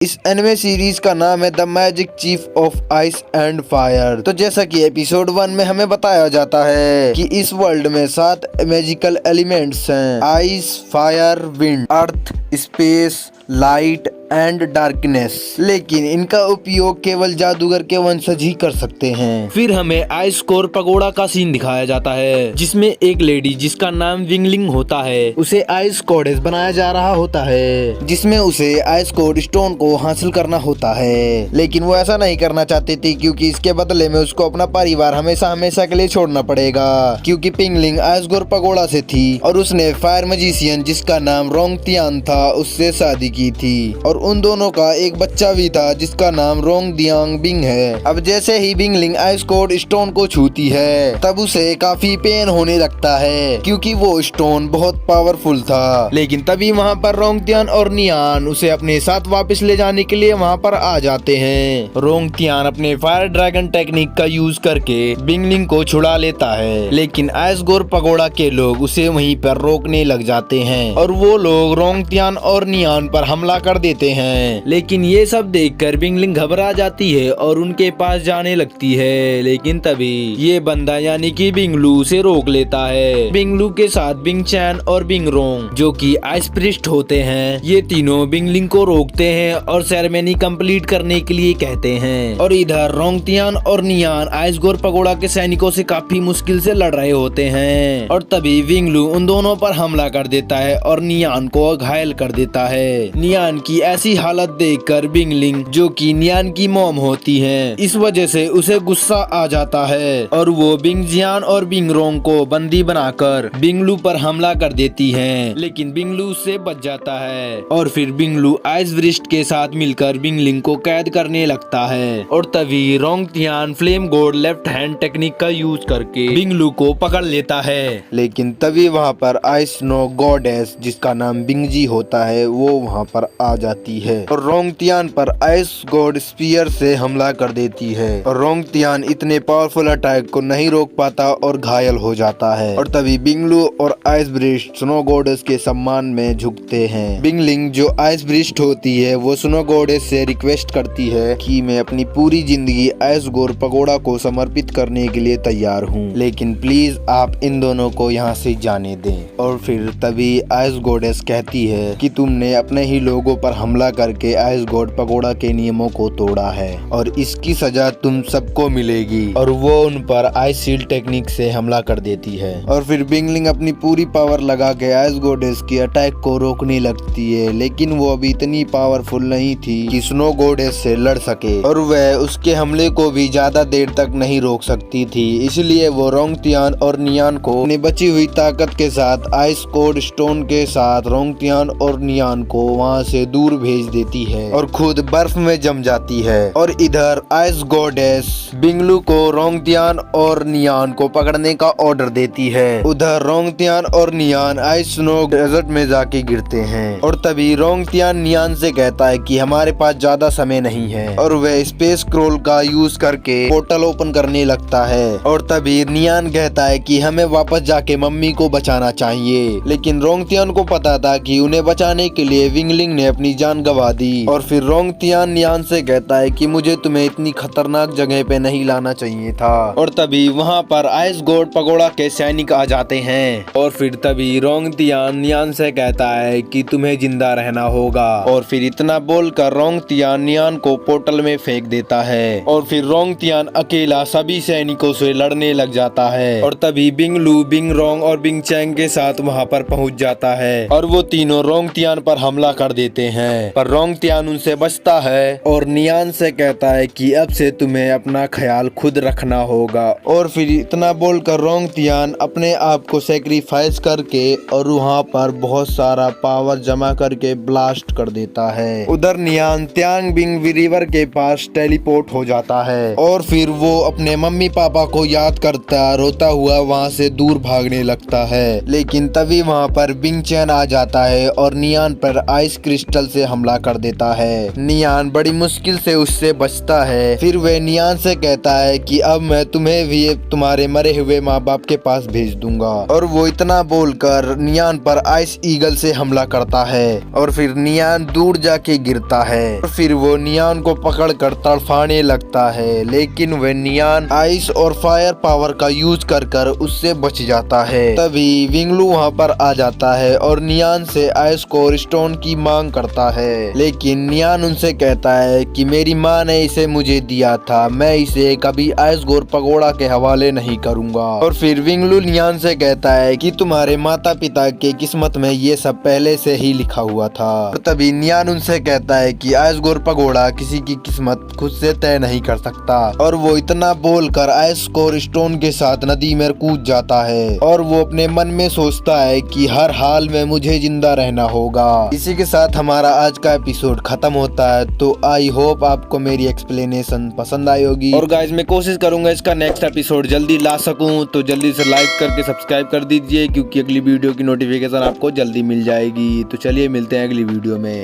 इस anime series का नाम है the magic chief of ice and fire. तो जैसा कि एपिसोड 1 में हमें बताया जाता है कि इस वर्ल्ड में 7 मैजिकल एलिमेंट्स हैं। Ice, fire, wind, earth, space, light and darkness. लेकिन इनका उपयोग केवल जादूगर के वंशज ही कर सकते हैं। फिर हमें आइस कोर पगोड़ा का सीन दिखाया जाता है, जिसमें एक लेडी जिसका नाम विंगलिंग होता है, उसे आइस गॉडेस बनाया जा रहा होता है, जिसमें उसे आइस कोड स्टोन को हासिल करना होता है। लेकिन वो ऐसा नहीं करना चाहती थी, क्योंकि इसके बदले में उसको अपना परिवार हमेशा हमेशा के लिए छोड़ना पड़ेगा। क्योंकि पिंगलिंग आइस कोर पगोड़ा से थी और उसने फायर मैजिशियन जिसका नाम रोंगतियान था उससे शादी की थी, और उन दोनों का एक बच्चा भी था जिसका नाम रोंगदियांग बिंग है। अब जैसे ही बिंगलिंग आइस कोड स्टोन को छूती है तब उसे काफी पेन होने लगता है, क्योंकि वो स्टोन बहुत पावरफुल था। लेकिन तभी वहाँ पर रोंगतियान और नियान उसे अपने साथ वापस ले जाने के लिए वहाँ पर आ जाते हैं। रोंगतियान अपने फायर ड्रैगन टेक्निक का यूज करके बिंगलिंग को छुड़ा लेता है, लेकिन आइस गोर पगोड़ा के लोग उसे वहीं पर रोकने लग जाते हैं और वो लोग रोंगतियान और नियान पर हमला कर देते हैं। लेकिन ये सब देखकर बिंगलिंग घबरा जाती है और उनके पास जाने लगती है, लेकिन तभी ये बंदा यानी कि बिंगलू उसे रोक लेता है। बिंगलू के साथ बिंग चैन और बिंग रोंग जो कि आइस प्रिस्ट होते हैं, ये तीनों बिंगलिंग को रोकते हैं और सेरेमनी कंप्लीट करने के लिए कहते हैं। और इधर रोंगतियान और नियान आइस गोर पगोड़ा के सैनिकों से काफी मुश्किल से लड़ रहे होते हैं, और तभी बिंगलू उन दोनों पर हमला कर देता है और नियान को घायल कर देता है। नियान की ऐसी हालत देखकर बिंगलिंग जो कि नियान की मॉम होती है, इस वजह से उसे गुस्सा आ जाता है और वो बिंग जियान और बिंग रोंग को बंदी बनाकर बिंगलू पर हमला कर देती है। लेकिन बिंगलू उससे बच जाता है और फिर बिंगलू आइस वृष्ट के साथ मिलकर बिंगलिंग को कैद करने लगता है। और तभी रोंगतियान फ्लेम गोड लेफ्ट हैंड टेक्निक का यूज करके बिंगलू को पकड़ लेता है। लेकिन तभी वहाँ पर आइस नो गॉडेस जिसका नाम बिंगजी होता है वो वहाँ पर आ जाती है और रोंगतियान पर आइस गॉड स्पीयर से हमला कर देती है। और रोंगतियान इतने पावरफुल अटैक को नहीं रोक पाता और घायल हो जाता है। और तभी बिंगलू और आइस ब्रिस्ट स्नो गॉडेस के सम्मान में झुकते हैं। बिंगलिंग जो आइस ब्रिस्ट होती है वो स्नो गॉडेस से रिक्वेस्ट करती है कि मैं अपनी पूरी जिंदगी आइस गोर पगोड़ा को समर्पित करने के लिए तैयार हूँ, लेकिन प्लीज आप इन दोनों को यहाँ से जाने दें। और फिर तभी आइस गॉडेस कहती है कि तुमने अपने ही लोगों पर हमला करके आइस गॉड पगोड़ा के नियमों को तोड़ा है और इसकी सजा तुम सबको मिलेगी। और वो उन पर आइस शील्ड टेक्निक से हमला कर देती है। और फिर बिंगलिंग अपनी पूरी पावर लगा के आइस गॉडेस की अटैक को रोकने लगती है, लेकिन वो अभी इतनी पावरफुल नहीं थी कि स्नो गॉडेस से लड़ सके और वह उसके हमले को भी ज्यादा देर तक नहीं रोक सकती थी। इसलिए वो रोंगतियान और नियान को अपनी बची हुई ताकत के साथ आइस कोड स्टोन के साथ रोंगतियान और नियान को वहाँ से दूर भेज देती है और खुद बर्फ में जम जाती है। और इधर आइस गॉडेस बिंगलू को रोंगतियान और नियान को पकड़ने का ऑर्डर देती है। उधर रोंगतियान और नियान आइस स्नो डेजर्ट में जाके गिरते हैं और तभी रोंगतियान नियान से कहता है कि हमारे पास ज्यादा समय नहीं है, और वह स्पेस क्रोल का यूज करके पोर्टल ओपन करने लगता है। और तभी नियान कहता है कि हमें वापस जाके मम्मी को बचाना चाहिए, लेकिन रोंगतियान को पता था कि उन्हें बचाने के लिए विंगलिंग ने अपनी जान गंवा दी। और फिर रोंगतियान नियान से कहता है कि मुझे तुम्हें इतनी खतरनाक जगह पे नहीं लाना चाहिए था। और तभी वहाँ पर आइस गॉड पगोड़ा के सैनिक आ जाते हैं और फिर तभी रोंगतियान नियान से कहता है कि तुम्हें जिंदा रहना होगा। और फिर इतना बोलकर रोंगतियान नियान को पोर्टल में फेंक देता है और फिर रोंगतियान अकेला सभी सैनिकों से लड़ने लग जाता है। और तभी बिंगलू, बिंग रोंग और बिंग चैंग के साथ वहाँ पर पहुँच जाता है और वो तीनों रोंगतियान पर हमला कर देते हैं, पर रोंगतियान उनसे बचता है और नियान से कहता है कि अब से तुम्हें अपना ख्याल खुद रखना होगा। और फिर इतना बोलकर रोंगतियान अपने आप को सेक्रीफाइस करके और वहाँ पर बहुत सारा पावर जमा करके ब्लास्ट कर देता है। उधर नियान त्यांग बिंग रिवर के पास टेलीपोर्ट हो जाता है और फिर वो अपने मम्मी पापा को याद करता रोता हुआ वहाँ से दूर भागने लगता है। लेकिन तभी वहाँ पर बिंग चैन आ जाता है और नियान पर आइस क्रिस्टल से हमला कर देता है। नियान बड़ी मुश्किल से उससे बचता है। फिर वह नियान से कहता है कि अब मैं तुम्हें भी तुम्हारे मरे हुए माँ बाप के पास भेज दूंगा। और वो इतना बोलकर नियान पर आइस ईगल से हमला करता है और फिर नियान दूर जाके गिरता है। और फिर वो नियान को पकड़कर तड़फाने लगता है, लेकिन वह नियान आइस और फायर पावर का यूज कर उससे बच जाता है। तभी विंगलू वहाँ पर आ जाता है और नियान से आइस कोर स्टोन की मांग करता है, लेकिन नियान उनसे कहता है कि मेरी माँ ने इसे मुझे दिया था, मैं इसे कभी आइस गोर पगोड़ा के हवाले नहीं करूंगा। और फिर विंगलू नियान से कहता है कि तुम्हारे माता पिता के किस्मत में ये सब पहले से ही लिखा हुआ था। और तभी नियान उनसे कहता है कि आइस गोर पगोड़ा किसी की किस्मत खुद से तय नहीं कर सकता। और वो इतना बोलकर आइस कोर स्टोन के साथ नदी में कूद जाता है और वो अपने मन में सोचता है कि हर हाल में मुझे जिंदा रहना होगा। इसी के साथ हमारा आज का एपिसोड खत्म होता है। तो आई होप आपको मेरी एक्सप्लेनेशन पसंद आई होगी। और गाइज मैं कोशिश करूंगा इसका नेक्स्ट एपिसोड जल्दी ला सकूं, तो जल्दी से लाइक करके सब्सक्राइब कर दीजिए, क्योंकि अगली वीडियो की नोटिफिकेशन आपको जल्दी मिल जाएगी। तो चलिए मिलते हैं अगली वीडियो में।